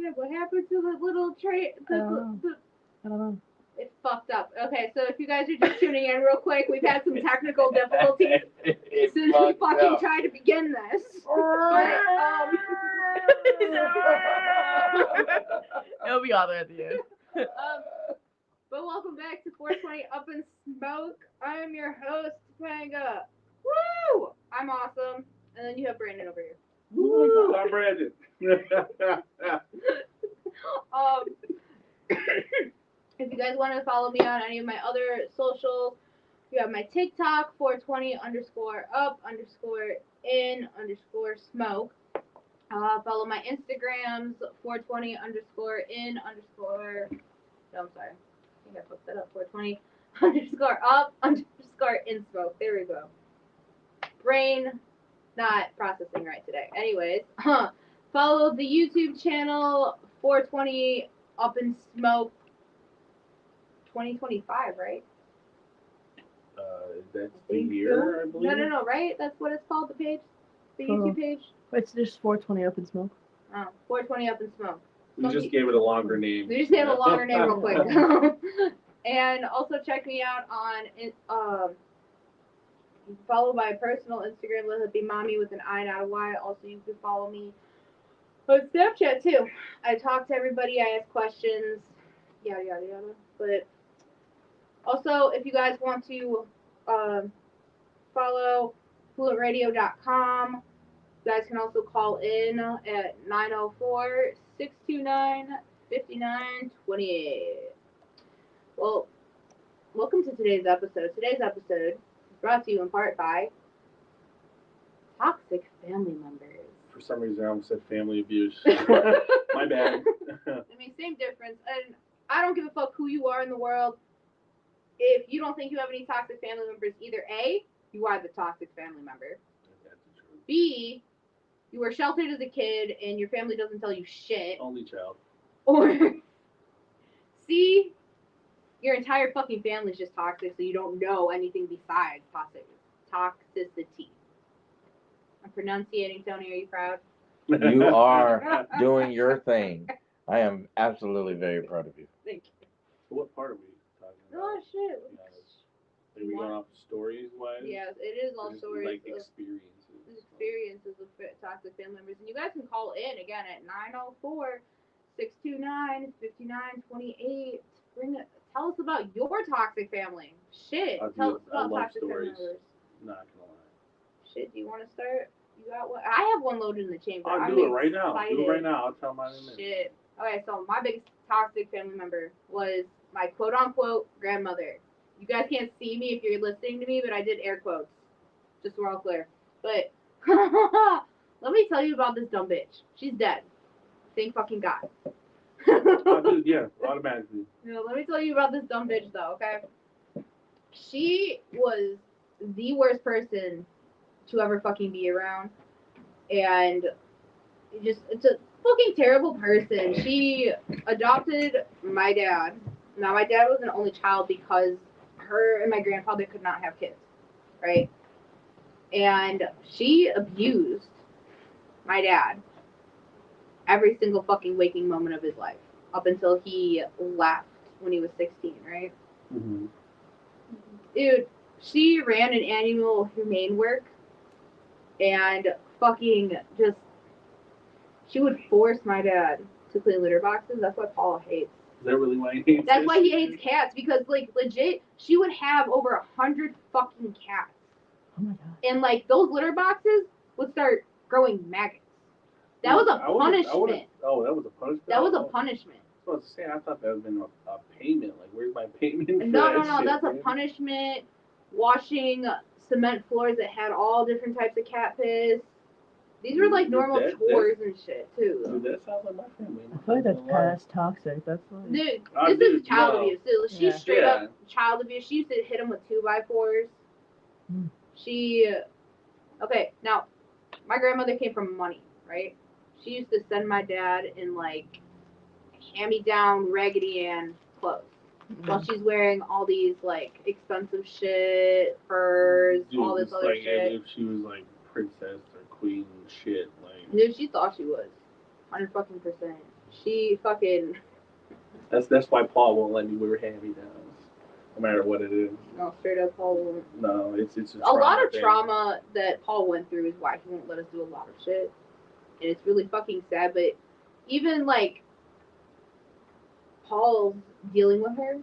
Yeah, what happened to the little tray? I don't know. It's fucked up. Okay, so if you guys are just tuning in real quick, we've had some technical difficulties since we fucking tried to begin this. It'll be all there at the end. But welcome back to 420 Up in Smoke. I am your host, Panga. Woo! I'm awesome. And then you have Brandon over here. Woo! I'm Brandon. If you guys want to follow me on any of my other socials, you have my TikTok, 420_up_in_smoke. Follow my Instagrams, 420_in_. No, I'm sorry. I think I fucked that up. 420_up_in_smoke. There we go. Brain not processing right today. Anyways, follow the YouTube channel, 420 Up in Smoke 2025, right? That's the year, I believe. No, right? That's what it's called, the page? The YouTube page? It's just 420 Up in Smoke. Oh, 420 Up in Smoke. We just gave it a longer name. We just gave it a longer name real quick. And also check me out on, follow my personal Instagram, let it be mommy with an I, not a Y. Also, you can follow me on Snapchat, too. I talk to everybody, I ask questions, yada, yada, yada. But also, if you guys want to follow FLUENTradio.com, you guys can also call in at 904-629-5928. Well, welcome to today's episode. Today's episode is brought to you in part by toxic family members. For some reason, I almost said family abuse. My bad. I mean, same difference. And I don't give a fuck who you are in the world. If you don't think you have any toxic family members, either A, you are the toxic family member. B, you were sheltered as a kid and your family doesn't tell you shit. Only child. Or C, your entire fucking family is just toxic, so you don't know anything besides toxicity. I'm pronunciating, Tony. Are you proud? You are doing your thing. I am absolutely very proud of you. Thank you. So what part are we talking about? Oh, shit. Are we going off stories-wise? Yes, it is all stories. Like experiences of toxic family members. And you guys can call in again at 904-629-5928. Tell us about your toxic family. Shit. Tell us about toxic family members. Not gonna lie. Shit, do you want to start? You got one? I have one loaded in the chamber. I'll do it right now. Do it right now. I'll tell mine in a minute. Shit. Okay, so my biggest toxic family member was my quote-unquote grandmother. You guys can't see me if you're listening to me, but I did air quotes. Just so we're all clear. But let me tell you about this dumb bitch. She's dead. Thank fucking God. Dude, yeah, automatically. Let me tell you about this dumb bitch, though, okay? She was the worst person to ever fucking be around. And it's a fucking terrible person. She adopted my dad. Now, my dad was an only child because her and my grandfather could not have kids, right? And she abused my dad every single fucking waking moment of his life up until he left when he was 16, right? Mm-hmm. Dude, she ran an annual humane work and fucking just, she would force my dad to clean litter boxes. That's what Paul hates. Is that really why he hates That's why he hates cats, because, like, legit, she would have over 100 fucking cats. Oh my God. And, like, those litter boxes would start growing maggots. That was a punishment. Oh, that was a punishment? That was a punishment. I was saying, I thought that would have been a payment. Like, where's my payment for No, that shit, that's man? a punishment. Washing cement floors that had all different types of cat piss. These were like normal chores and shit, too. Dude, that sounds like my family. I feel like that's past toxic. That's like... Dude, this is child abuse. Dude, she's straight up child abuse. She used to hit him with 2x4s. Okay, now, my grandmother came from money, right? She used to send my dad in, like, hand-me-down Raggedy Ann clothes. While she's wearing all these, like, expensive shit, furs, all this other shit. If she was, like, princess or queen shit, like... Dude, she thought she was. 100%. She fucking That's why Paul won't let me wear hand-me-downs, no matter what it is. no straight up Paul won't. No, it's a A lot of thing. trauma that Paul went through is why he won't let us do a lot of shit, and it's really fucking sad. But even like Paul's dealing with her,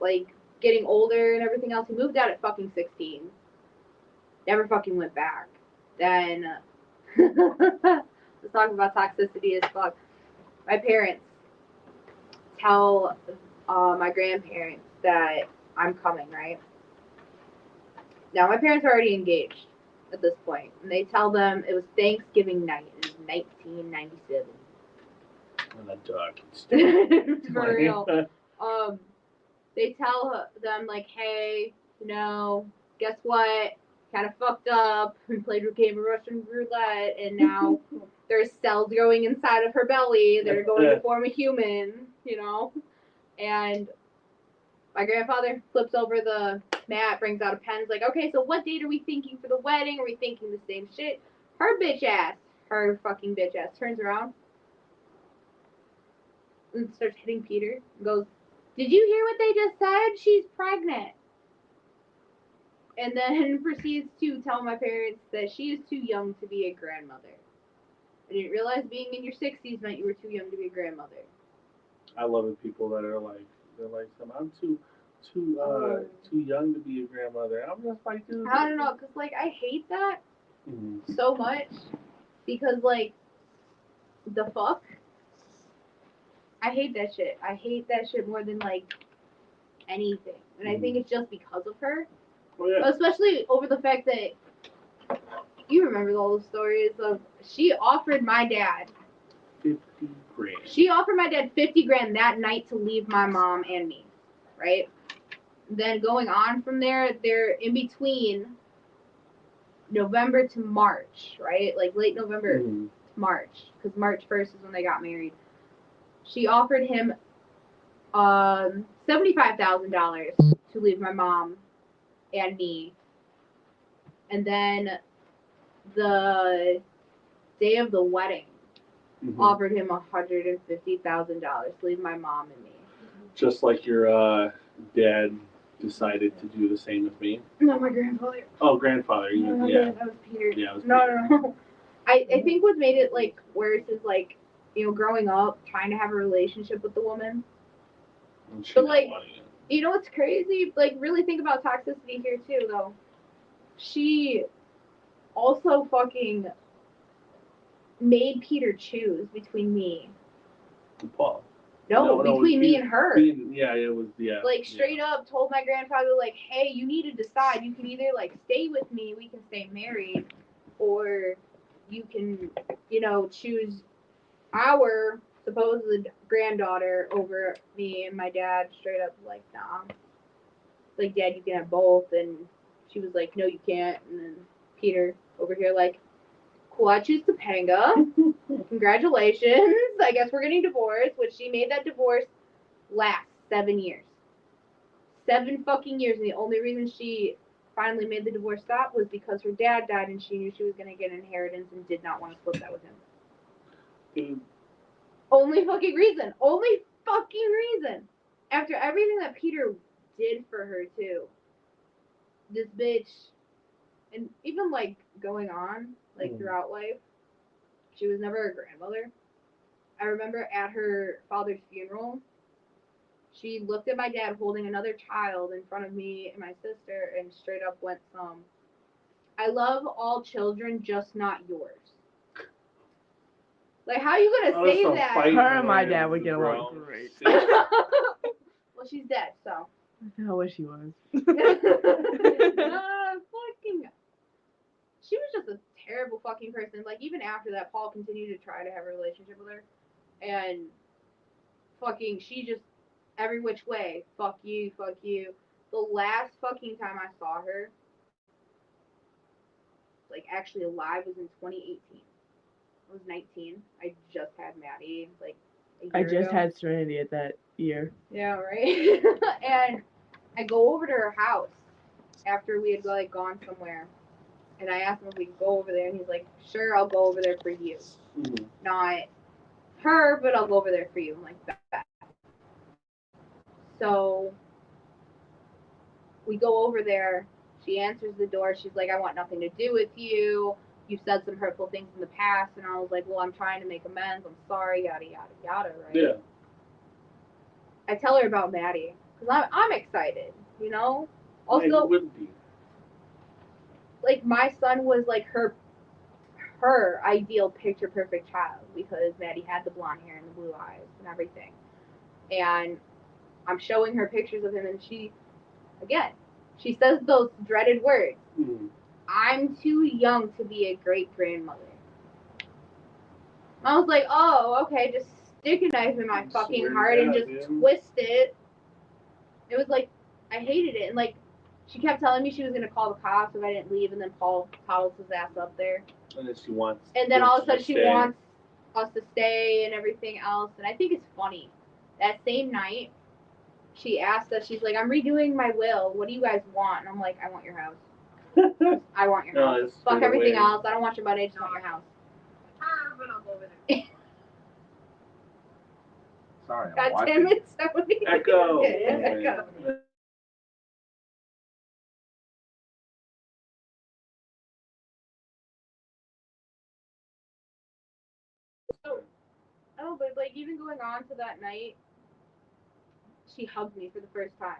like getting older and everything else. He moved out at fucking 16. Never fucking went back. Then let's talk about toxicity as fuck. My parents tell my grandparents that I'm coming, right? Now, my parents are already engaged at this point, and they tell them it was Thanksgiving night in 1997. And the dog. For real. They tell them, like, hey, you know, guess what? Kind of fucked up. We played a game of Russian roulette, and now there's cells growing inside of her belly that are going to form a human, you know? And my grandfather flips over the mat, brings out a pen, is like, okay, so what date are we thinking for the wedding? Are we thinking the same shit? Her fucking bitch ass turns around and starts hitting Peter and goes, did you hear what they just said? She's pregnant. And then proceeds to tell my parents that she is too young to be a grandmother. I didn't realize being in your 60s meant you were too young to be a grandmother. I love the people that are like, I'm too young to be a grandmother. I'm just like, dude. I don't know, because, like, I hate that Mm-hmm. so much. Because, like, the fuck? I hate that shit. I hate that shit more than, like, anything. And I think it's just because of her. Oh, yeah. Especially over the fact that you remember all the stories of she offered my dad 50 grand. She offered my dad 50 grand that night to leave my mom and me, right? Then going on from there, they're in between November to March, right? Like late November to March, because March 1st is when they got married. She offered him $75,000 to leave my mom and me. And then the day of the wedding, offered him $150,000 to leave my mom and me. Just like your dad decided to do the same with me. No, my grandfather. Oh, grandfather. No, Yeah. that was Peter. Yeah, it was No. I think what made it like worse is like, you know, growing up, trying to have a relationship with the woman. But like, you know what's crazy? Like, really think about toxicity here too, though. She also fucking made Peter choose between me. Paul. No, between me and her. It was. Like, straight up told my grandfather, like, hey, you need to decide. You can either, like, stay with me, we can stay married, or you can, you know, choose our supposed granddaughter over me. And my dad straight up like, nah. Like, Dad, you can have both. And she was like, no, you can't. And then Peter over here like, cool, I choose Topanga. Congratulations. I guess we're getting divorced, which she made that divorce last 7 years. 7 fucking years. And the only reason she finally made the divorce stop was because her dad died and she knew she was going to get an inheritance and did not want to split that with him. Only fucking reason. Only fucking reason. After everything that Peter did for her, too. This bitch, and even, like, going on, like, throughout life, she was never a grandmother. I remember at her father's funeral, she looked at my dad holding another child in front of me and my sister and straight up went I love all children, just not yours. Like, how are you going to say that? Her and my dad would get along great. Well, she's dead, so. I wish she was. She was just a terrible fucking person. Like, even after that, Paul continued to try to have a relationship with her. And fucking, she just, every which way, fuck you, fuck you. The last fucking time I saw her, like, actually alive was in 2018. I was 19. I just had Maddie, like, a year ago. had Serenity at that year. Yeah, right? And I go over to her house after we had, like, gone somewhere. And I asked him if we could go over there, and he's like, sure, I'll go over there for you. Not her, but I'll go over there for you. I'm like, bet. So we go over there. She answers the door. She's like, I want nothing to do with you. You've said some hurtful things in the past. And I was like, well, I'm trying to make amends. I'm sorry, yada, yada, yada, right? Yeah. I tell her about Maddie because I'm excited, you know? Also, Like, wouldn't be. like, my son was like her ideal picture perfect child because Maddie had the blonde hair and the blue eyes and everything. And I'm showing her pictures of him, and she says those dreaded words. Mm. I'm too young to be a great grandmother. I was like, oh, okay, just stick a knife in my fucking heart and just twist it. It was like, I hated it. And like, she kept telling me she was going to call the cops if I didn't leave, and then Paul toddles his ass up there. And then she wants. And then all of a sudden she wants us to stay and everything else. And I think it's funny. That same night, she asked us, she's like, I'm redoing my will. What do you guys want? And I'm like, I want your house. I want your house. Fuck everything else. I don't want your money. I just want your house. But I'll go over there. Sorry, I'm God watching. damn it, somebody. Echo. Echo. Oh, but like even going on to that night, she hugged me for the first time.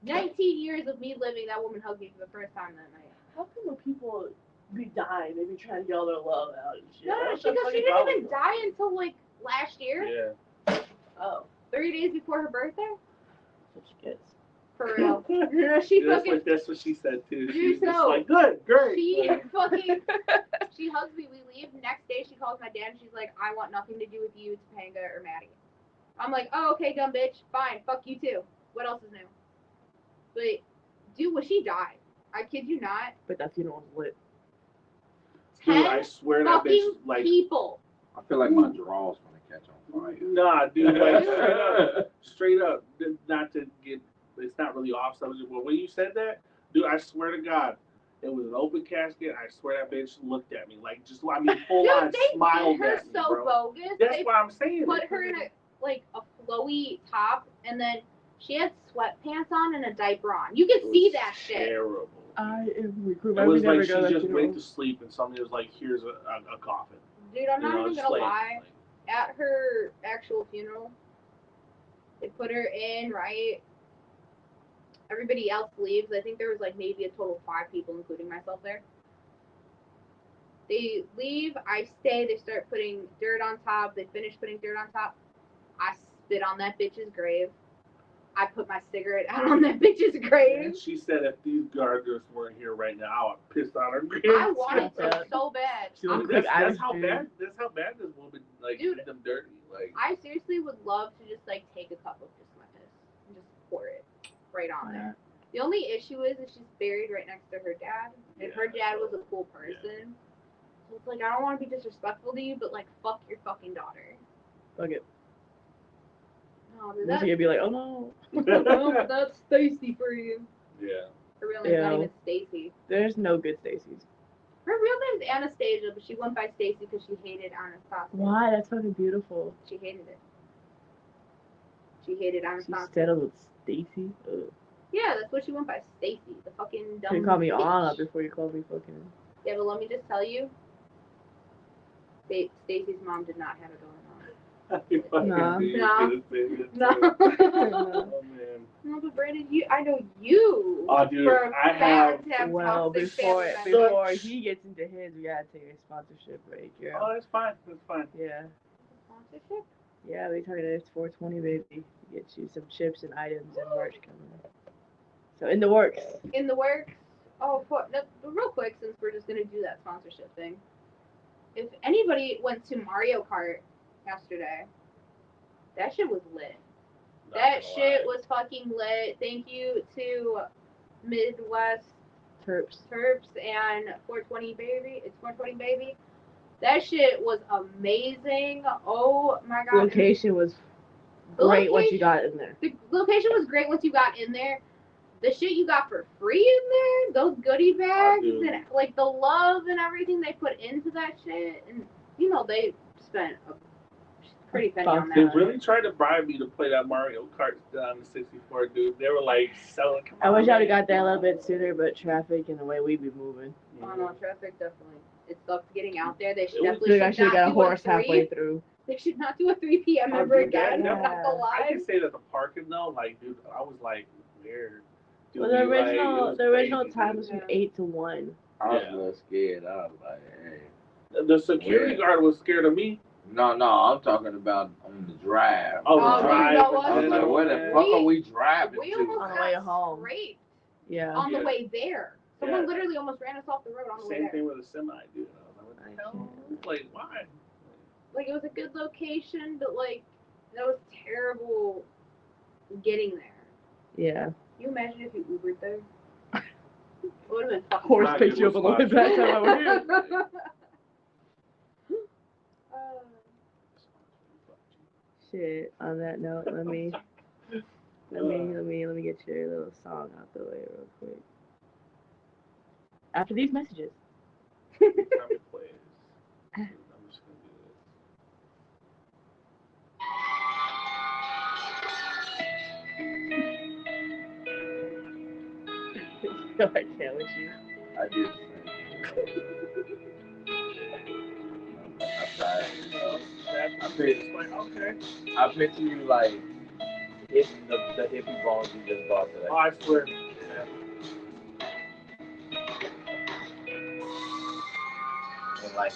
19 years of me living, that woman hugged me for the first time that night. How come when people be dying, they be trying to yell their love out and shit? No, What's the she fucking didn't problem? even die until like last year. Yeah. Oh, 3 days before her birthday. that's what she gets. For real. She fucking. That's what she said too. She You was just know. like, good, great. She Like, fucking. She hugs me. We leave. Next day, she calls my dad and she's like, I want nothing to do with you, Topanga, or Maddie. I'm like, oh, okay, dumb bitch. Fine. Fuck you too. What else is new? But, dude, when she died, I kid you not, But that funeral was lit. dude, 10 I swear that bitch fucking like. people. I feel like my drawers gonna catch on fire. Nah, dude, like straight up, not to get, it's not really off subject, but when you said that, dude, I swear to God, it was an open casket. I swear that bitch looked at me like just, I mean, full Dude, on they smiled did her at me, so bro. bogus. That's They what I'm saying. put her in a flowy top, and then she had sweatpants on and a diaper on. You can see that shit. Terrible. I am recruiting. It was like she just went to sleep and somebody was like, here's a coffin. Dude, I'm not even just gonna like- lie. At her actual funeral, they put her in, right? Everybody else leaves. I think there was like maybe a total of 5 people, including myself there. They leave, I stay, they start putting dirt on top, they finish putting dirt on top. I spit on that bitch's grave. I put my cigarette out on that bitch's grave. And she said if these gardeners weren't here right now, I would piss on her grave. I wanted to so bad. That's how bad this woman like Dude, did them dirty. Like I seriously would love to just like take a cup of just my piss and just pour it right on there. The only issue is she's buried right next to her dad, and her dad was a cool person. So it's like I don't want to be disrespectful to you, but like fuck your fucking daughter. Fuck it. No, Then she gonna be like, oh no. no, that's Stacy for you. yeah. Her real name's not Ew. even Stacy. There's no good Stacy's. Her real name's Anastasia, but she went by Stacy because she hated Anastasia. Why? That's fucking beautiful. She hated it. She hated She Anastasia. settled with Stacy. Ugh. Yeah, that's what she went by, Stacy. The fucking dumb You call me bitch. Anna before you call me fucking. Yeah, but let me just tell you, Stacy's mom did not have it going on. Nah. No. Oh man. No, but Brandon, I know you. Oh dude, for a I fact have. to Well, toxic before family members. before he gets into his, we gotta take a sponsorship break. Yeah. Oh, that's fine. That's fine. Yeah. Sponsorship? Yeah, they told me that it's 420, baby. Get you some chips and items and merch coming up. So in the works. In the works. Oh, no, real quick, since we're just gonna do that sponsorship thing. If anybody went to Mario Kart yesterday, that shit was lit. That shit was fucking lit. Thank you to Midwest Terps. and 420 Baby. It's 420 Baby. That shit was amazing. Oh my god. Location was great once you got in there. The location was great once you got in there. The shit you got for free in there, those goodie bags, and like the love and everything they put into that shit, and you know they spent a pretty penny on Fuck. They that. really tried to bribe me to play that Mario Kart on the 64, dude. They were like selling. I wish I would have got there a little bit sooner, but traffic and the way we be moving. Oh no, traffic definitely. It sucks getting out there. They should It was- I definitely think I should have got a horse halfway 3. through. They should not do a 3 p.m. Oh, ever dude, that- again. I'm not gonna I lie. can say that the parking though, like, dude, I was like, weird. Well, the original crazy, time dude. was from Yeah. 8 to 1. I was Yeah. a little scared. I was like, hey. The security Weird. guard was scared of me. No, I'm talking about on the drive. Oh, Oh, the drive. you know I was what? like, where the fuck are we driving We to? almost On the way got home. scraped Yeah. on the Yeah. way there. Someone Yeah. literally almost ran us off the road on the way Same there. thing with a semi, dude. I was like, what the hell? Like, why? Like it was a good location, but like that was terrible getting there. Yeah. Can you imagine if you Ubered there? It would have been fucking Horse Not picked good you up a little bit response. back time over here. Shit. On that note, let me get your little song out the way real quick. After these messages. Time to play this. I'm just gonna do this. No, I can't with you. I did the same thing. I picture you like hitting the hippie bones you just bought today. Oh, I swear. Yeah. In like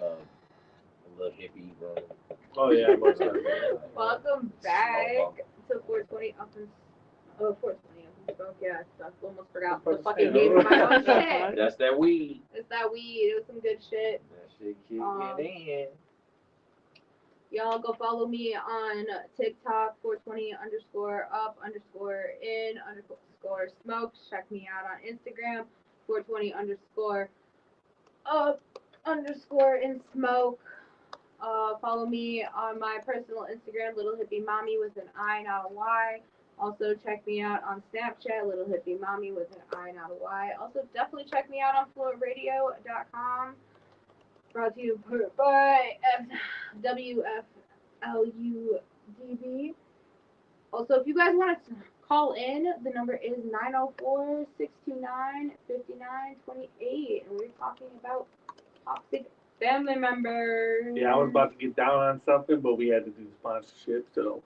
a little hippie room. Oh yeah, most definitely. Welcome back to 420 up and 420 up and smoke. Yeah, I almost forgot the fucking name of my own shit. That's that weed. It's that weed. It was some good shit. That shit kicking in. Y'all go follow me on TikTok 420_up_in_smoke. Check me out on Instagram 420_up_in_smoke. Follow me on my personal Instagram, Little Hippie Mommy with an I, not a Y. Also check me out on Snapchat, Little Hippie Mommy with an I, not a Y. Also definitely check me out on FluentRadio.com. Brought to you by WFLUDB. Also, if you guys want to call in, the number is 904-629-5928. And we're talking about toxic family members. Yeah, I was about to get down on something, but we had to do sponsorship, so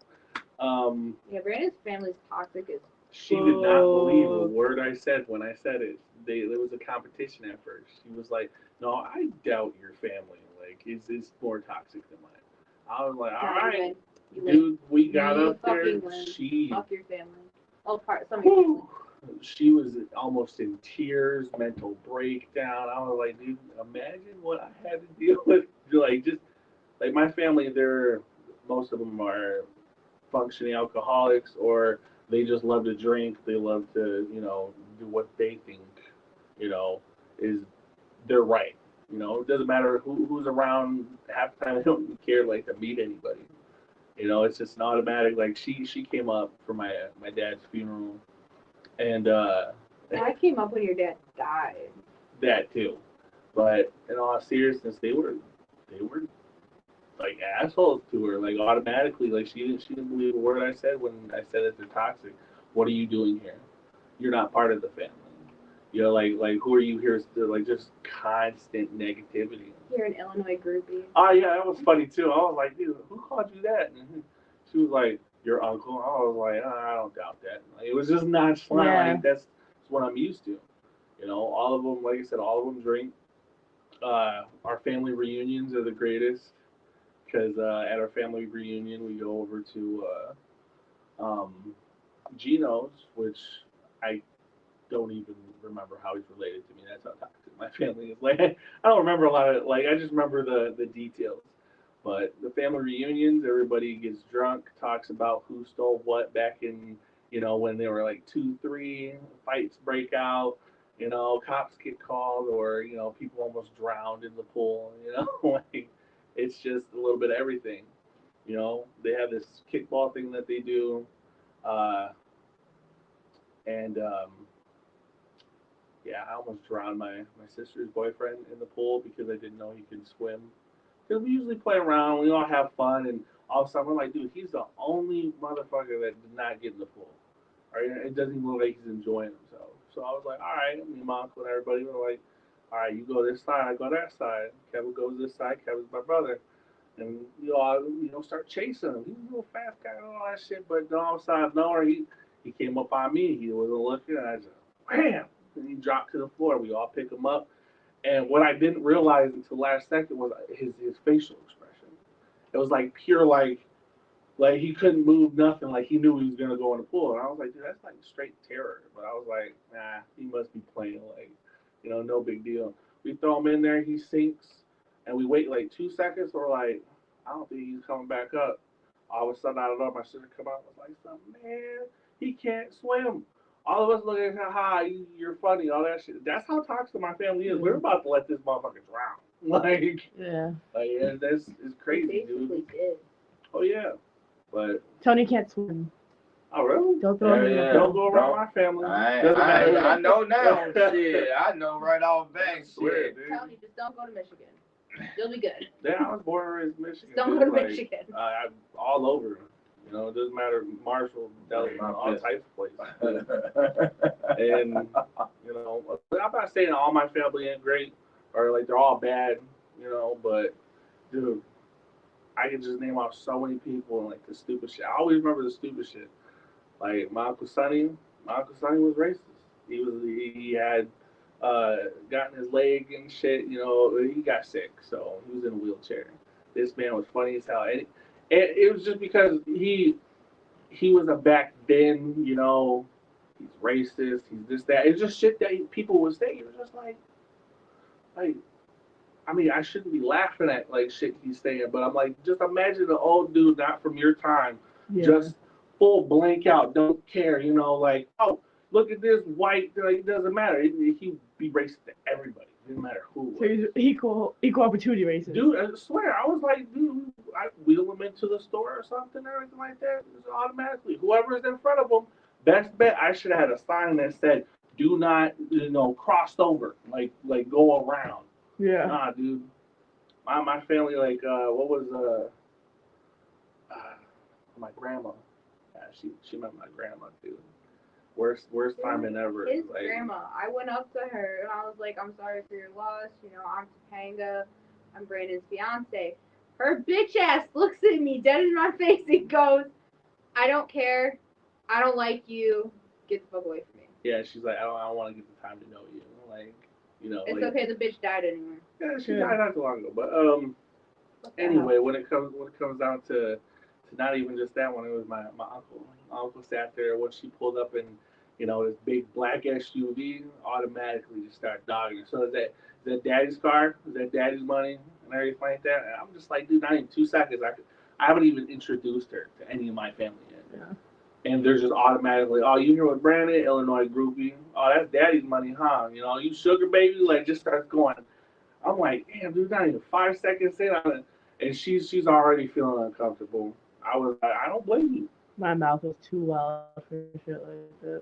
Yeah, Brandon's family's toxic as she did not believe a word I said when I said it. There was a competition at first. She was like, "No, I doubt your family. Like, it's more toxic than mine." I was like, "All right, dude, we got You up there." fucking win. She, Fuck your family. Oh, some of your family. whew, she was almost in tears, mental breakdown. I was like, "Dude, imagine what I had to deal with." Like, just like my family, most of them are functioning alcoholics, or they just love to drink. They love to, do what they think, is they're right. It doesn't matter who's around. Half the time, they don't care like to meet anybody. It's just an automatic. Like she came up for my dad's funeral, and I came up when your dad died. that too. But in all seriousness, they were like assholes to her, like automatically. Like she didn't believe a word I said when I said that they're toxic. What are you doing here? You're not part of the family. Like who are you here to, like, just constant negativity. You're an Illinois groupie. Oh yeah, that was funny too. I was like, dude, who called you that? And she was like, your uncle. I was like, I don't doubt that. Like, it was just nonchalant. Yeah. Like, that's what I'm used to. All of them, like I said, all of them drink. Our family reunions are the greatest, because at our family reunion we go over to Gino's, which I don't even remember how he's related to me. That's how toxic my family is. Like, I don't remember a lot of it. Like, I just remember the details. But the family reunions, everybody gets drunk, talks about who stole what back in, when they were like 2, 3, fights break out, cops get called, or, people almost drowned in the pool, like, it's just a little bit of everything. They have this kickball thing that they do. Yeah, I almost drowned my sister's boyfriend in the pool because I didn't know he could swim. Because we usually play around, we all have fun, and all of a sudden we're like, dude, he's the only motherfucker that did not get in the pool. Right? It doesn't even look like he's enjoying himself. So I was like, all right, me and my uncle and everybody were like, all right, you go this side, I go that side. Kevin goes this side, Kevin's my brother. And we all, start chasing him. He's a little fast guy and all that shit, but then all of a sudden, nowhere, he came up on me. He wasn't looking, and I just, wham! And he dropped to the floor. We all pick him up. And what I didn't realize until last second was his facial expression. It was like pure, like he couldn't move nothing. Like he knew he was gonna go in the pool. And I was like, dude, that's like straight terror. But I was like, nah, he must be playing. Like, no big deal. We throw him in there, he sinks, and we wait like 2 seconds. We're like, I don't think he's coming back up. All of a sudden, I don't know, my sister come out and was like, man, he can't swim. All of us looking at him, ha, you're funny, all that shit. That's how toxic my family is. We're about to let this motherfucker drown. That's it's crazy, dude. Did. Oh yeah, but Tony can't swim. oh really? Don't throw him in the Don't pool. go around my family. I know now. Shit, I know right off back. Shit. Tony, just don't go to Michigan. You'll be good. Yeah, I was born and raised in Michigan. Just don't go to Michigan. I'm all over. It doesn't matter. Marshall, Delaware, all types of places. And I'm not saying all my family ain't great or like they're all bad, but dude, I can just name off so many people and like the stupid shit. I always remember the stupid shit. Like my Uncle Sonny was racist. He had gotten his leg and shit, he got sick, so he was in a wheelchair. This man was funny as hell. And it was just because he was a back then, he's racist, he's this, that. It's just shit that people would say. It was just like, I mean, I shouldn't be laughing at like shit he's saying, but I'm like, just imagine an old dude not from your time, just full blank out, don't care, like, oh, look at this white, like, it doesn't matter. He'd be racist to everybody. It didn't matter who. So he's equal opportunity racist. Dude, I swear, I was like, dude, I wheel him into the store or something or anything like that. Just automatically, whoever's in front of him, best bet. I should have had a sign that said, "Do not, cross over, like go around." Yeah. Nah, dude. My family, like, what was my grandma? Yeah, she met my grandma, dude. Worst time than ever. His grandma. I went up to her and I was like, I'm sorry for your loss. I'm Topanga. I'm Brandon's fiance. Her bitch ass looks at me dead in my face and goes, I don't care. I don't like you. Get the fuck away from me. Yeah, she's like, I don't want to get the time to know you. Like, It's okay. The bitch died anyway. Yeah, she died not too long ago. But anyway, when it comes down to not even just that one, it was my uncle. My uncle sat there when she pulled up in, this big black SUV, automatically just start dogging her. So is that daddy's car? Is that daddy's money and everything like that? And I'm just like, dude, not even 2 seconds. I haven't even introduced her to any of my family yet. Yeah. And they're just automatically, oh, you here with Brandon, Illinois groupie. Oh, that's daddy's money, huh? You sugar baby, like just starts going. I'm like, damn, dude, not even 5 seconds in on it, and she's already feeling uncomfortable. I was like, I don't blame you. My mouth was too wild for shit like that.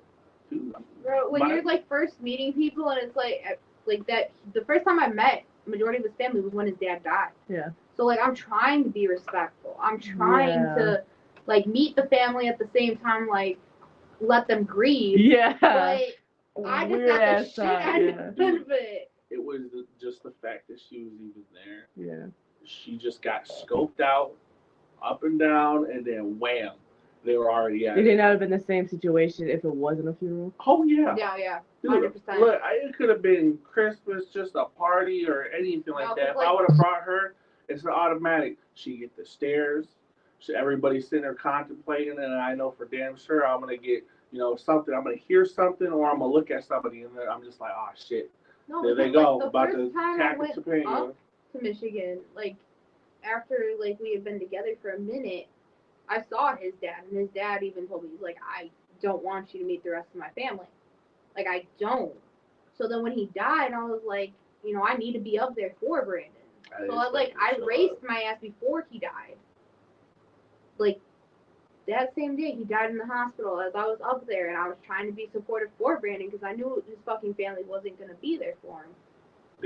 Dude, bro, when you're like first meeting people and it's like that, the first time I met majority of his family was when his dad died. Yeah. So like I'm trying to be respectful. I'm trying to like meet the family at the same time, like let them grieve. Yeah. But I just got the shit out of it. It was just the fact that she was even there. Yeah. She just got scoped out, up and down, and then wham, they were already at it. It may not have been the same situation if it wasn't a funeral. Oh, yeah. Yeah. 100%. Look, it could have been Christmas, just a party or anything like that. If I would have brought her, it's an automatic. She get the stares. Everybody's sitting there contemplating, and I know for damn sure I'm going to get, something. I'm going to hear something, or I'm going to look at somebody, and then I'm just like, oh, shit. No, there they go. The about first to time I went Topanga. up to Michigan, like, after, like, we had been together for a minute, I saw his dad, and his dad even told me, he's like, I don't want you to meet the rest of my family. Like, I don't. So then when he died, I was like, I need to be up there for Brandon. So, I raced my ass before he died. Like, that same day, he died in the hospital as I was up there, and I was trying to be supportive for Brandon because I knew his fucking family wasn't going to be there for him.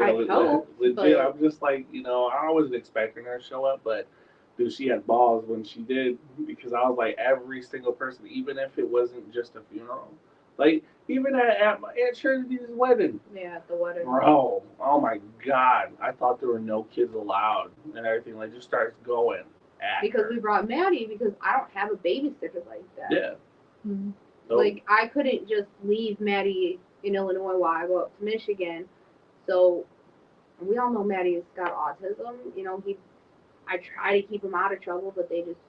I hope, legit. but- I'm just like, I wasn't expecting her to show up, but dude, she had balls when she did, because I was like, every single person, even if it wasn't just a funeral, like even at my Aunt Trinity's wedding, Yeah, the wedding. bro. Oh my God, I thought there were no kids allowed and everything. Like, just starts going at Because her. we brought Maddie because I don't have a babysitter like that. Yeah. Mhm. So, Like, I couldn't just leave Maddie in Illinois while I go up to Michigan. So, we all know Maddie's got autism. I try to keep him out of trouble, but they just,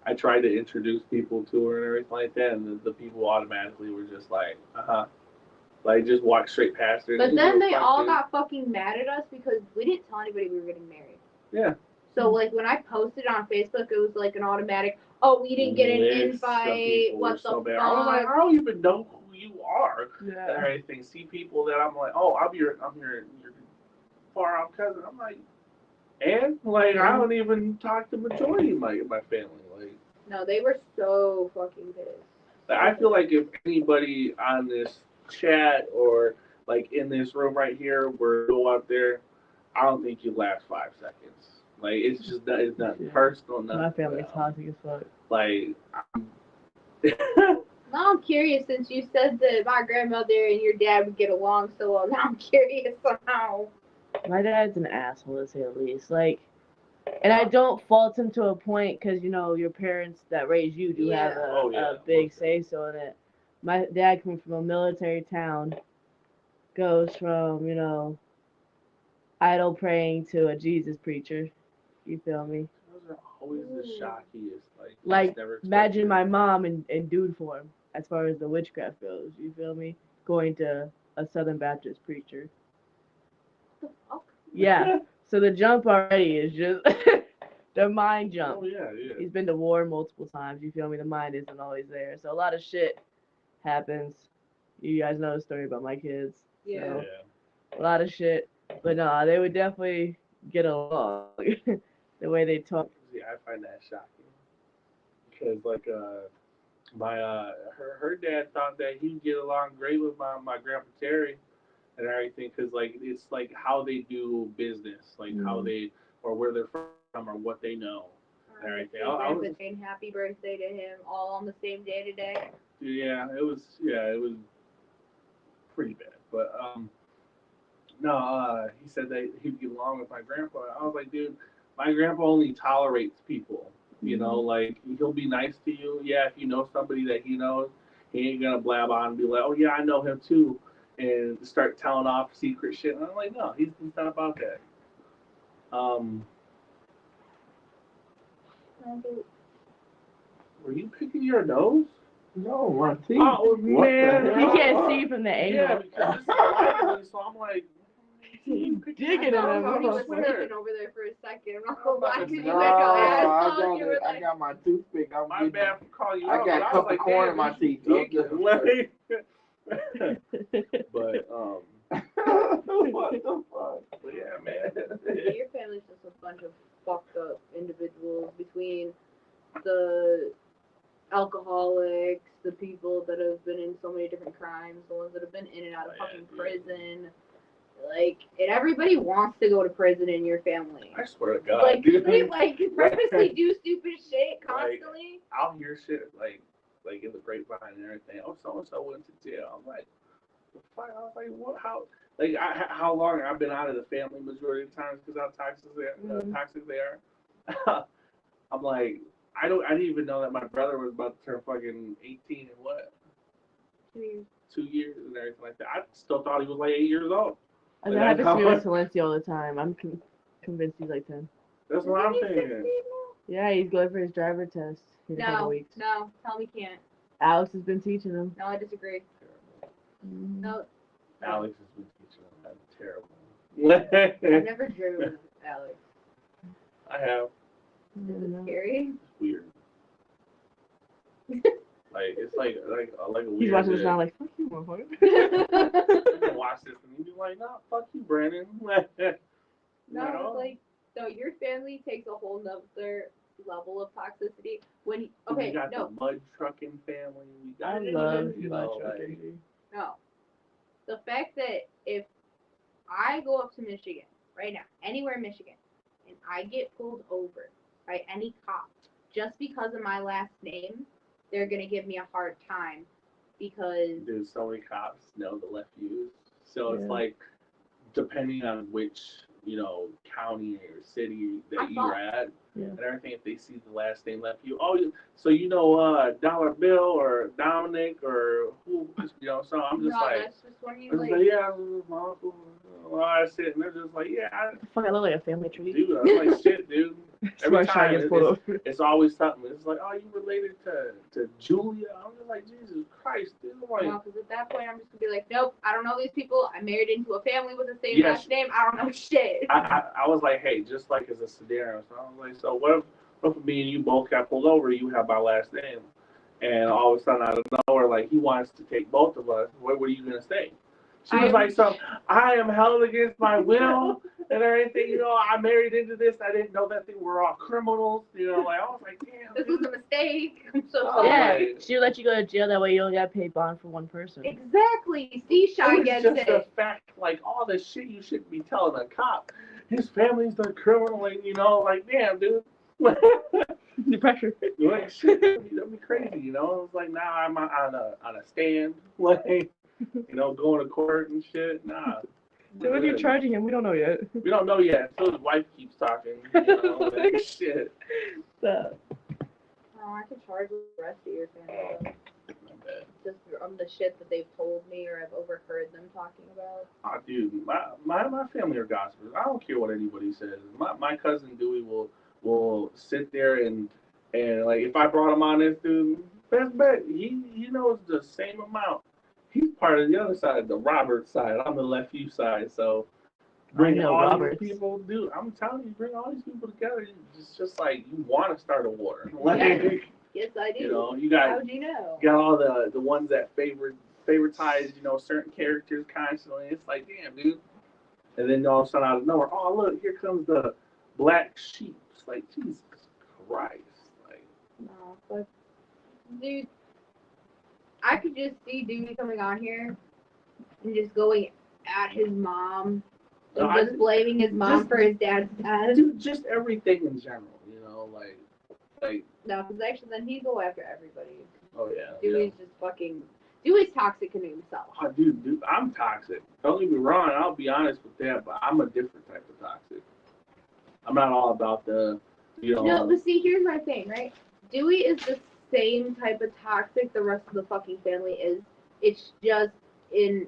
I tried to introduce people to her and everything like that, and the people automatically were just like, like just walk straight past her. but then they all dude. got fucking mad at us because we didn't tell anybody we were getting married. Yeah. So, like, when I posted on Facebook, it was like an automatic, oh, we didn't get an List of invite, people were what the so fuck? bad. I was like, I don't even know who you are and Yeah. everything. See people that I'm like, oh, I'm your far off cousin. I'm like, and like I don't even talk to majority of my family. Like, No, they were so fucking pissed. I feel like if anybody on this chat or like in this room right here were to go out there, I don't think you last 5 seconds. Like, it's just it's nothing Yeah. personal. Nothing. My family's toxic as fuck. Like, Now I'm curious, since you said that my grandmother and your dad would get along so well, now I'm curious on how. My dad's an asshole, to say the least. Like, and I don't fault him to a point because, your parents that raised you do have Yeah. a big say-so in it. My dad comes from a military town, goes from, idol praying to a Jesus preacher. You feel me? those are always the shockiest. Like, just never imagine expected my it. mom in dude form, as far as the witchcraft goes. You feel me? Going to a Southern Baptist preacher. What the fuck? Yeah. So the jump already is just the mind jump. Oh yeah, yeah. He's been to war multiple times. You feel me? The mind isn't always there. So a lot of shit happens. You guys know the story about my kids. Yeah. So, a lot of shit. But no, they would definitely get along. The way they talk. See, I find that shocking because like my her dad thought that he'd get along great with my grandpa Terry and everything, because like it's like how they do business, like how they or where they're from or what they know and everything. I was, saying happy birthday to him all on the same day today. it was pretty bad, but no, he said that he'd get along with my grandpa. I was like, dude, my grandpa only tolerates people. Like, he'll be nice to you. Yeah, if you know somebody that he knows, he ain't gonna blab on and be like, oh yeah, I know him too, and start telling off secret shit. And I'm like, no, he's not about that. Were you picking your nose? No, my teeth. Oh What man, the You hell? can't see from the Yeah, angle. because this is live, so I'm like, Digging in I them. thought he was swear. sleeping over there for a second. I'm not gonna lie, 'cause you No, had your ass on. You were I like, got my toothpick. I'm My getting, bad for calling you I out. got but a was cup of like, corn damn, in my what you teeth. digging? But What the fuck? but yeah, man. your family's just a bunch of fucked up individuals, between the alcoholics, the people that have been in so many different crimes, the ones that have been in and out of fucking prison. Like, and everybody wants to go to prison in your family. I swear to God, Like, dude. they purposely do stupid shit constantly. I'll hear shit like in the grapevine and everything. Oh, so and so went to jail. I'm like, the fuck? I was like, what? How? Like, how long I've been out of the family majority of the times because how toxic they are. I'm like, I didn't even know that my brother was about to turn fucking 18 in what? 2 years and everything like that. I still thought he was like 8 years old. That happens to me with Silencio all the time. I'm convinced he's like 10. That's what I'm thinking. Yeah, he's going for his driver test in a couple weeks. No, tell me can't. Alex has been teaching him. No, I disagree. No, Alex has been teaching him. That's terrible. I've never driven with Alex. I have. Is it scary? It's weird. Like, it's like a weird. He's watching this now like, fuck you, motherfucker. You can watch this and you be like, no, fuck you, Brandon. No, it's like, no, your family takes a whole nother level of toxicity. When We got the mud trucking family. We got I love you mud know, trucking. No. The fact that if I go up to Michigan right now, anywhere in Michigan, and I get pulled over by any cop just because of my last name, they're gonna give me a hard time because Dude, so many cops know the left views. So it's Yeah. like, depending on which, county or city that I you're thought- at Yeah. and everything, if they see the last name left you, so Dollar Bill or Dominic or who, so I'm just no, like, that's just when you I'm just like. like, yeah, my uncle. Well, I sit and they're just like, yeah, Fuck, I look like a family tree. dude. I'm like, shit, dude. Every Every time time gets pulled over. it's always something. It's like, oh, you related to Julia? I'm just like, Jesus Christ, dude. I'm like, No, because at that point I'm just gonna be like, nope, I don't know these people. I married into a family with the same Yes. last name. I don't know shit. I was like, hey, just like as a sedan. So I was like, so what if me and you both got pulled over? You have my last name, and all of a sudden out of nowhere, like he wants to take both of us. What are you gonna say? She was like, so I am held against my will and everything. I married into this. I didn't know that they were all criminals. Like I was like, damn. This was a mistake. I'm so Oh, sorry. Yeah, she would let you go to jail. That way you only got to pay bond for one person. Exactly. See, Shy It was gets just it. the fact, like all the shit you shouldn't be telling a cop. His family's the criminal, like like damn, dude. The pressure. Like shit, that'd be crazy, It was like now I'm on a stand, like going to court and shit. Nah. So what are you charging him? We don't know yet. We don't know yet. So his wife keeps talking. Like, shit. So, Oh, I can charge the rest of your family though. Not bad. Just from the shit that they've told me or I've overheard them talking about. Oh, dude, my family are gossipers. I don't care what anybody says. My cousin Dewey will sit there and like if I brought him on this dude, best bet he knows the same amount. He's part of the other side, the Robert side. I'm the left you side. So bring know all Roberts. these people, dude. I'm telling you, bring all these people together. It's just like you want to start a war. Like, Yes, I do. you got How'd you know? got all the ones that favoritize certain characters constantly. It's like, damn, dude. And then all of a sudden out of nowhere, oh look, here comes the black sheep. It's like Jesus Christ, like No, but dude, I could just see Dewey coming on here and just going at his mom and No, just blaming his mom just- for his dad's death. dude, just everything in general, like No, because actually then he'd go after everybody. oh yeah, Dewey's just fucking. Dewey's toxic in himself. Oh, dude, I'm toxic. Don't get me wrong. I'll be honest with that, but I'm a different type of toxic. I'm not all about the, No, but see, here's my thing, right? Dewey is the same type of toxic the rest of the fucking family is. It's just in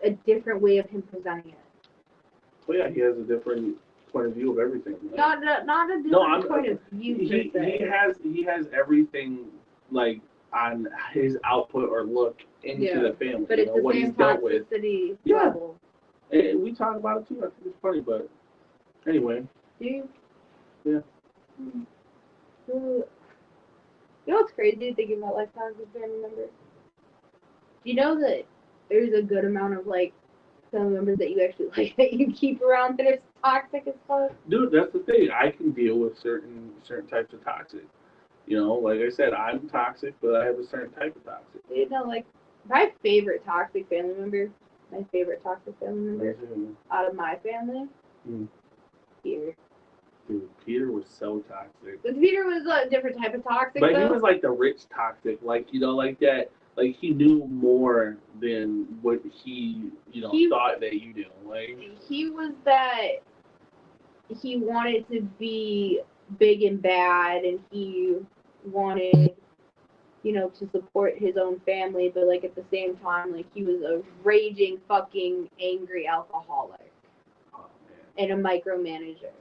a different way of him presenting it. Well, yeah, he has a different point of view of everything. Like, Not a different No, point of view. he has everything like on his output or look into Yeah, the family. but it's the what same he's dealt with. toxicity Yeah. level. And we talk about it too. I think it's funny, but anyway. Do you? Yeah. You know what's crazy thinking about like toxic family members? Do you know that there's a good amount of like family members that you actually like that you keep around that are toxic as fuck? Dude, that's the thing. I can deal with certain types of toxic. Like I said, I'm toxic, but I have a certain type of toxic. You know, like my favorite toxic family member out of my family, Peter. Dude, Peter was so toxic. But Peter was a different type of toxic But he though. was like the rich toxic, like like that. Like he knew more than what he thought that you knew. Like He was that he wanted to be big and bad, and he wanted, to support his own family, but like at the same time, like he was a raging fucking angry alcoholic oh man. and a micromanager.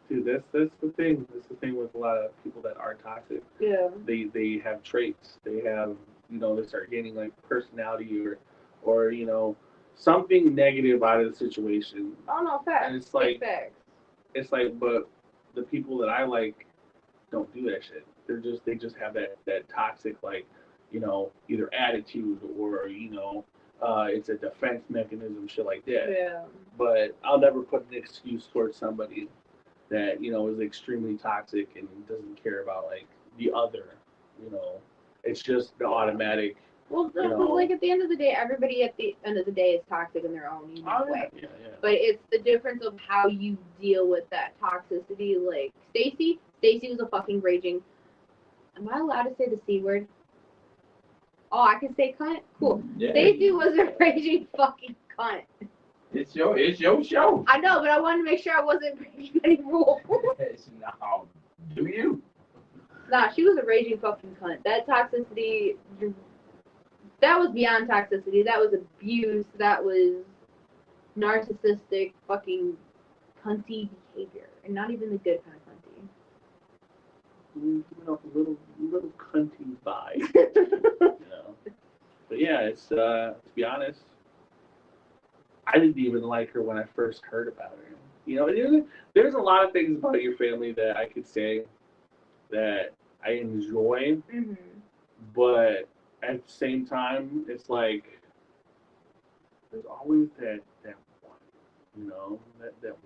Dude, that's the thing. That's the thing with a lot of people that are toxic. Yeah. They have traits. They have they start gaining like personality or something negative out of the situation. Oh no, facts. And it's like facts. it's like, but the people that I like don't do that shit. They just have that toxic like either attitude or it's a defense mechanism, shit like that. Yeah. But I'll never put an excuse towards somebody that is extremely toxic and doesn't care about like the other. It's just the automatic Well, You know. like at the end of the day, everybody at the end of the day is toxic in their own unique way. Yeah. But it's the difference of how you deal with that toxicity. Like Stacy was a fucking raging. Am I allowed to say the C word? Oh, I can say cunt? Cool. Yeah. Stacy was a raging fucking cunt. It's your show. I know, but I wanted to make sure I wasn't breaking any rules. No, do you? Nah, she was a raging fucking cunt. That toxicity, that was beyond toxicity. That was abuse. That was narcissistic fucking cunty behavior. And not even the good kind of cunty. Giving off a little cunty vibe. You know. But yeah, it's to be honest, I didn't even like her when I first heard about her. You know, there's a lot of things about your family that I could say that I enjoy, Mm-hmm. but at the same time, it's like there's always that one, you know, that one.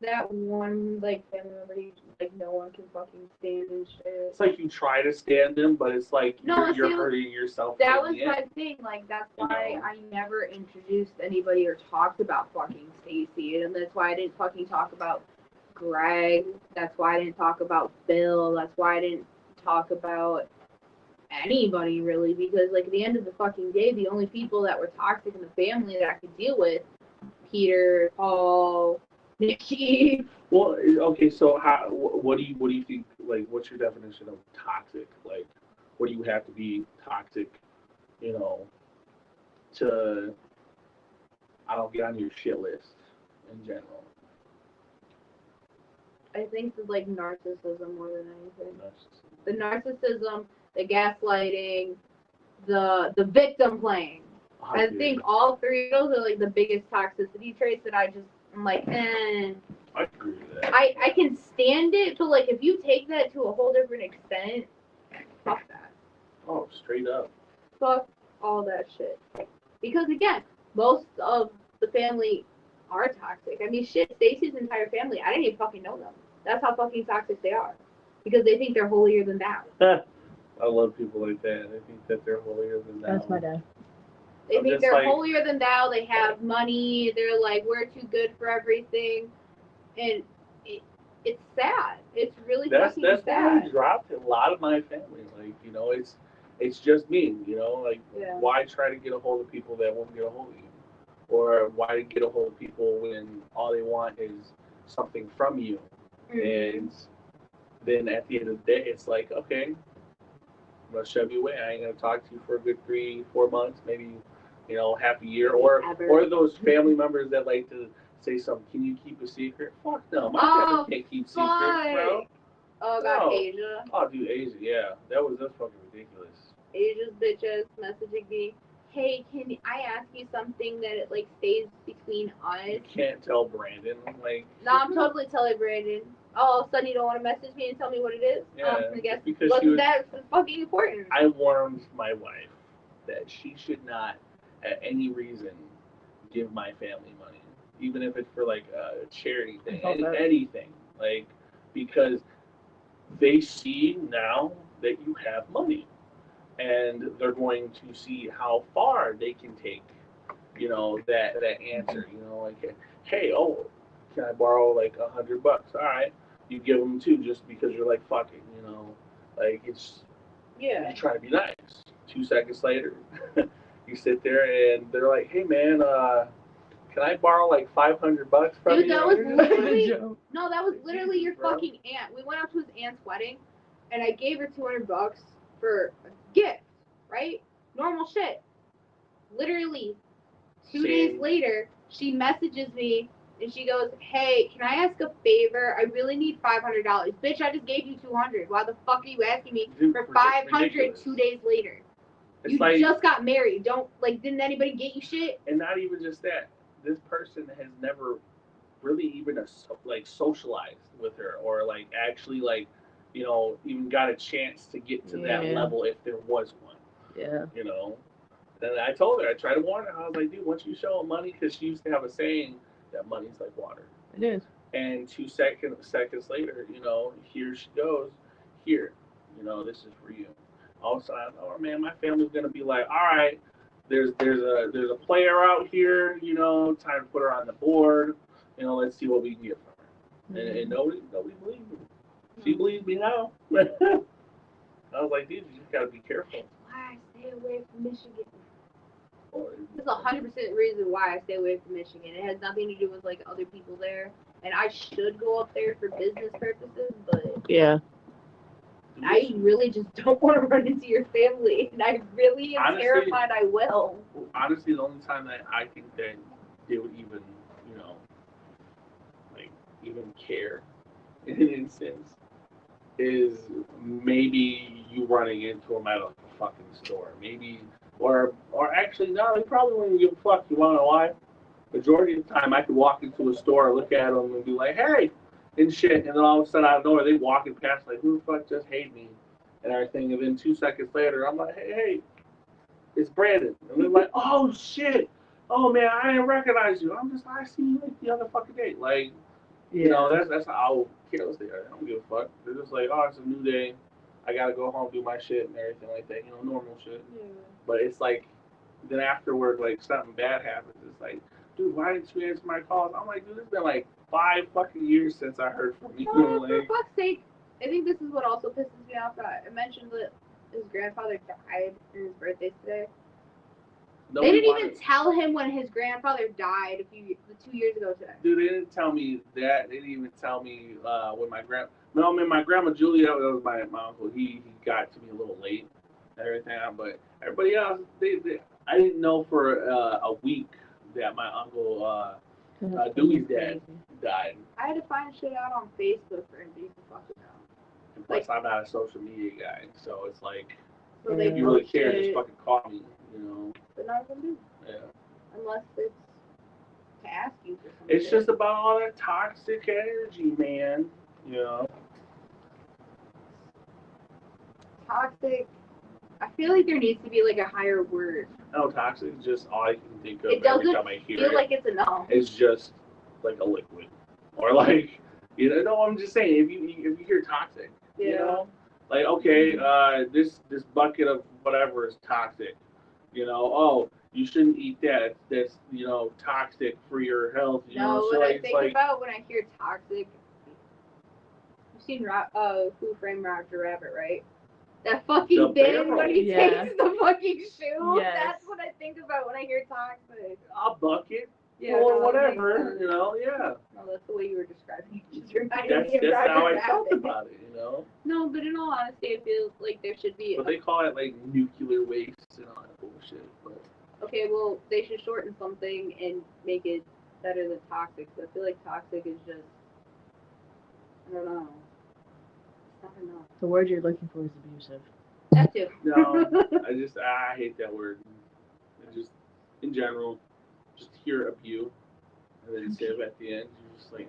That one, like, family member, like, no one can fucking stand and shit. It's like you try to stand them, but it's like you're hurting yourself. That was my thing. Like, that's why I never introduced anybody or talked about fucking Stacy. And that's why I didn't fucking talk about Greg. That's why I didn't talk about Bill. That's why I didn't talk about anybody, really. Because, like, at the end of the fucking day, the only people that were toxic in the family that I could deal with, Peter, Paul, Nikki. Well, okay. So, what do you think? Like, what's your definition of toxic? Like, what do you have to be toxic? You know, to I don't get on your shit list in general. I think it's like narcissism more than anything. The narcissism, the gaslighting, the victim playing. I think all three of those are like the biggest toxicity traits that I'm like, I agree with that. I can stand it, but like if you take that to a whole different extent, fuck that. Oh, straight up. Fuck all that shit. Because again, most of the family are toxic. I mean, shit, Stacy's entire family, I didn't even fucking know them. That's how fucking toxic they are. Because they think they're holier than thou. I love people like that. They think that they're holier than thou. That's my dad. They think they're holier than thou. They have money. They're like, we're too good for everything. And it's sad. It's really fucking sad. That's why I dropped a lot of my family. Like, you know, it's just me, you know? Like, why try to get a hold of people that won't get a hold of you? Or why get a hold of people when all they want is something from you? Mm-hmm. And then at the end of the day, it's like, okay, I'm going to shove you away. I ain't going to talk to you for a good 3-4 months, maybe, you know, half a year. Or those family members that like to say something, can you keep a secret? Fuck no. My family can't keep secrets, bro. Oh, God, Asia. Oh, dude, Asia, yeah. That's fucking ridiculous. Asia's bitches messaging me, hey, can I ask you something that it, like, stays between us? You can't tell Brandon, like... No, I'm totally telling Brandon. All of a sudden you don't want to message me and tell me what it is? Yeah, I guess because that fucking important? I warned my wife that she should not, at any reason, give my family money. Even if it's for, like, a charity thing. Anything. Like, because they see now that you have money. And they're going to see how far they can take, you know, that answer. You know, like, hey, can I borrow like $100? All right, you give them $2 just because you're like fucking, you know, like you're trying to be nice. 2 seconds later, you sit there and they're like, hey man, can I borrow like $500 from you? Dude, that was literally that was literally your fucking aunt. We went up to his aunt's wedding, and I gave her $200 for a gift, right? Normal shit. Literally, 2 days later, she messages me and she goes, "Hey, can I ask a favor? I really need $500. Bitch, I just gave you $200. Why the fuck are you asking me for $500 2 days later? You just got married. Didn't anybody get you shit?" And not even just that. This person has never really even socialized with her or like actually like, you know, even got a chance to get to that level if there was one. Yeah. You know? Then I told her, I tried to warn her. I was like, dude, once you show them money, because she used to have a saying that money's like water. It is. And 2 seconds later, you know, here she goes. Here, you know, this is for you. All of a sudden, oh man, my family's gonna be like, all right, there's a player out here, you know, time to put her on the board, you know, let's see what we can get from her. And nobody believed me. She believes me now. I was like, dude, you just gotta be careful. That's why I stay away from Michigan. That's 100% reason why I stay away from Michigan. It has nothing to do with like other people there, and I should go up there for business purposes, but Yeah. I really just don't want to run into your family, and I really am terrified I will. Honestly, the only time that I think that they would even, you know, like even care in an instance is maybe you running into them at a fucking store. Maybe, or actually, no, they probably wouldn't give a fuck. You want to know why? Majority of the time, I could walk into a store, look at them, and be like, hey, and shit, and then all of a sudden, out of nowhere, they walking past, like, who the fuck just hate me? And everything, and then 2 seconds later, I'm like, hey, it's Brandon. And they're like, oh, shit. Oh, man, I didn't recognize you. I see you like the other fucking day. Like, you know, that's how careless they are. I don't give a fuck. They're just like, oh, it's a new day. I gotta go home, do my shit and everything like that. You know, normal shit. Yeah. But it's like, then afterward, like, something bad happens. It's like, dude, why didn't you answer my calls? I'm like, dude, it's been like 5 fucking years since I heard from you. Oh, like, for fuck's sake. I think this is what also pisses me off. I mentioned that his grandfather died and his birthday's today. They didn't even tell him when his grandfather died 2 years ago today. Dude, they didn't tell me that. They didn't even tell me when my my grandma Julia, that was my uncle. He got to me a little late and everything. But everybody else, I didn't know for a week that my uncle Dewey's dad died. I had to find shit out on Facebook for him to even fucking know. And plus, I'm not a social media guy, so it's like, so if you really care, just fucking call me, you know. But not gonna do. Yeah. Unless it's to ask you for something. It's just about all that toxic energy, man. You know. Toxic. I feel like there needs to be like a higher word. No, toxic is just all I can think of it every time I hear it. Feel like it's enough. It's just like a liquid, or like, you know. No, I'm just saying, if you hear toxic, yeah. You know, like, okay, this bucket of whatever is toxic. You know, oh, you shouldn't eat that. That's, you know, toxic for your health. You know, so what I it's think like, about when I hear toxic, you've seen Who Framed Roger Rabbit, right? That fucking thing when he takes the fucking shoe. Yes. That's what I think about when I hear toxic. a bucket. Yeah, or whatever, you know, yeah. No, that's the way you were describing it. Just reminded me of That's how I Rabbit. felt about it, you know. No, but in all honesty, I feel like there should be. But they call it like nuclear waste and all that bullshit. But okay, well, they should shorten something and make it better than toxic. So I feel like toxic is just, I don't know. It's not enough. The word you're looking for is abusive. That too. No, I hate that word. I just, in general, just hear abuse, and then say it at the end. You're just like,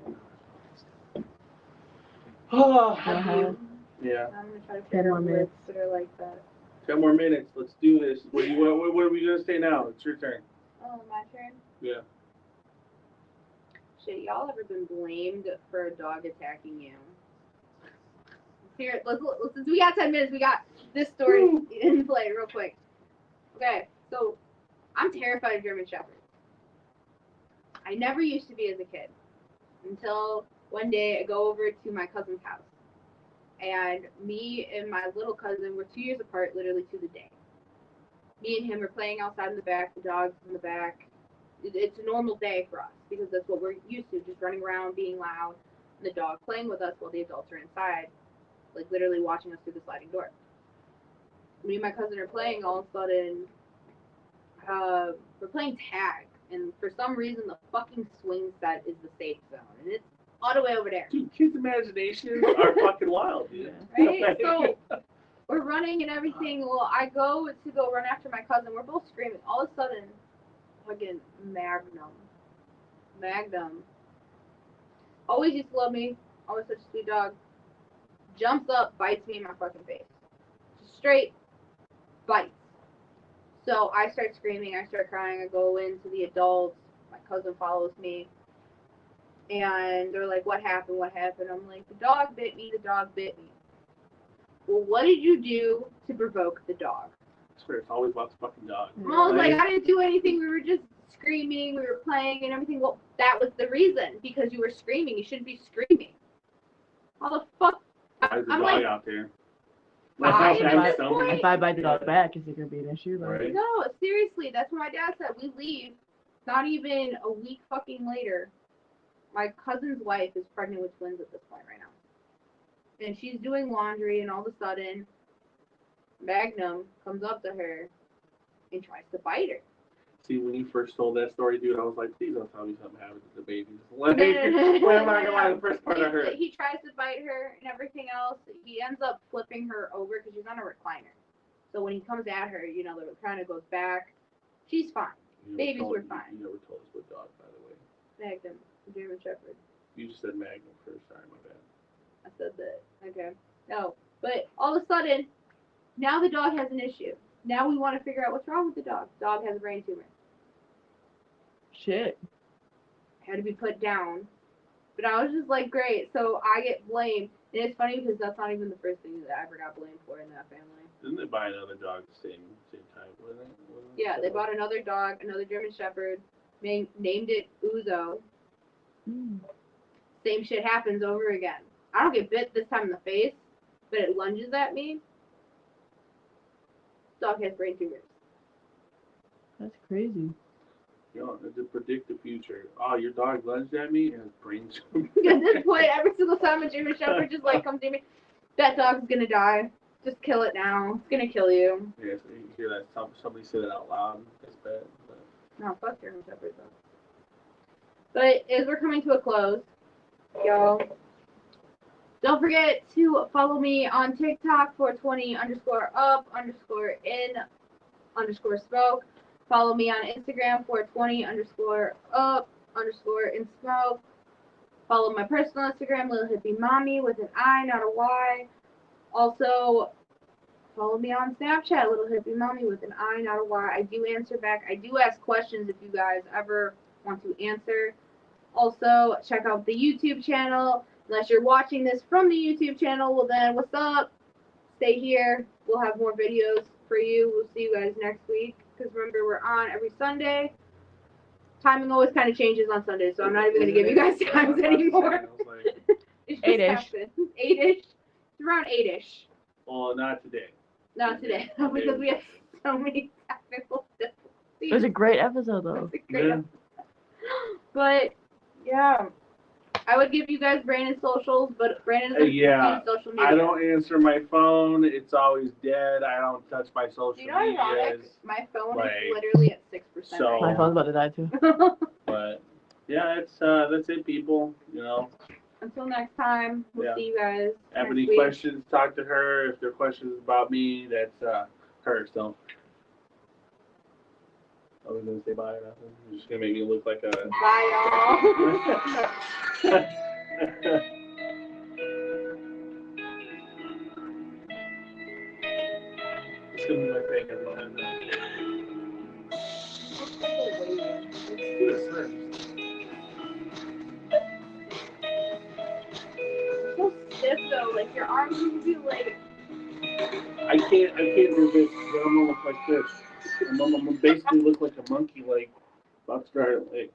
oh, yeah. I'm gonna try to figure out words that are like that. 10 more minutes. Let's do this. What are we gonna say now? It's your turn. Oh, my turn. Yeah. Shit, y'all ever been blamed for a dog attacking you? Here, let's since we got 10 minutes, we got this story in play real quick. Okay, so I'm terrified of German Shepherds. I never used to be as a kid until one day I go over to my cousin's house. And me and my little cousin were 2 years apart, literally to the day. Me and him were playing outside in the back, the dog's in the back. It's a normal day for us because that's what we're used to, just running around, being loud, and the dog playing with us while the adults are inside, like literally watching us through the sliding door. Me and my cousin are playing, all of a sudden, we're playing tag, and for some reason the fucking swing set is the safe zone, and it's all the way over there. Dude, kids' imaginations are fucking wild, dude. Right? So we're running and everything. Well, I go run after my cousin. We're both screaming. All of a sudden, fucking Magnum. Always used to love me. Always such a sweet dog. Jumps up, bites me in my fucking face. Just straight bites. So I start screaming. I start crying. I go into the adults. My cousin follows me. And they're like, what happened? I'm like, the dog bit me. well, what did you do to provoke the dog? I swear, it's always about the fucking dog. I was like, I didn't do anything. We were just screaming. We were playing and everything. Well, that was the reason. Because you were screaming. You shouldn't be screaming. How the fuck? Why is the I'm dog like, out there? why Like, at this so point? If I bite the dog back, is it gonna be an issue? Like, Right. No, seriously. That's what my dad said. We leave. Not even a week fucking later. My cousin's wife is pregnant with twins at this point right now. And she's doing laundry, and all of a sudden, Magnum comes up to her and tries to bite her. See, when you first told that story, dude, I was like, please don't tell me something happened to the baby. Like, when am I gonna lie? The first part I heard. He tries to bite her and everything else. He ends up flipping her over because she's on a recliner. So when he comes at her, you know, the recliner goes back. She's fine. Babies were fine. You never told us what dog, by the way. Magnum, German Shepherd. You just said Magnum first. Sorry, my bad. I said that. Okay. No. But all of a sudden, now the dog has an issue. Now we want to figure out what's wrong with the dog. Dog has a brain tumor. shit. Had to be put down. But I was just like, great. So I get blamed. And it's funny because that's not even the first thing that I ever got blamed for in that family. Didn't they buy another dog the same time? Wasn't it? Yeah, they bought another dog, another German Shepherd, named it Uzo. Same shit happens over again. I don't get bit this time in the face, but it lunges at me. Dog has brain tumors. That's crazy. You know, to predict the future. Oh, your dog lunged at me and has brain tumor. At this point, every single time a German Shepherd just like comes to me, that dog's gonna die. Just kill it now. It's gonna kill you. Yeah, so you hear that somebody say that out loud. That's bad. But No, fuck German Shepherds though. But as we're coming to a close, y'all, don't forget to follow me on TikTok for 20_up_in_smoke. Follow me on Instagram for 20_up_in_smoke. Follow my personal Instagram, Little Hippie Mommy with an I, not a Y. Also, follow me on Snapchat, Little Hippie Mommy with an I, not a Y. I do answer back. I do ask questions if you guys ever want to answer. Also, check out the YouTube channel. Unless you're watching this from the YouTube channel, well then, what's up? Stay here. We'll have more videos for you. We'll see you guys next week. Because remember, we're on every Sunday. Timing always kind of changes on Sundays, so I'm not even going to give you guys times anymore. It's just 8-ish. happened. 8-ish. It's around 8-ish. well, not today. Not today, because we have so many technical difficulties. It was a great episode, though. It's a great episode. But, yeah. I would give you guys Brandon's socials, but Brandon doesn't Yeah, use social media. I don't answer my phone. It's always dead. I don't touch my social You know, ironic? medias. My phone like, is literally at 6% so- My phone's about to die, too. But yeah, it's that's it, people. You know, Until next time, we'll Yeah. see you guys have next any week. questions? Talk to her. If there are questions about me, that's her. So I was gonna say bye or nothing. You're just gonna make me look like a. Bye, y'all. It's gonna be my fake every time now. Do this first. So stiff though, like your arms would be like. I can't do this. I'm gonna look like this. I'm gonna basically look like a monkey, like about to start like.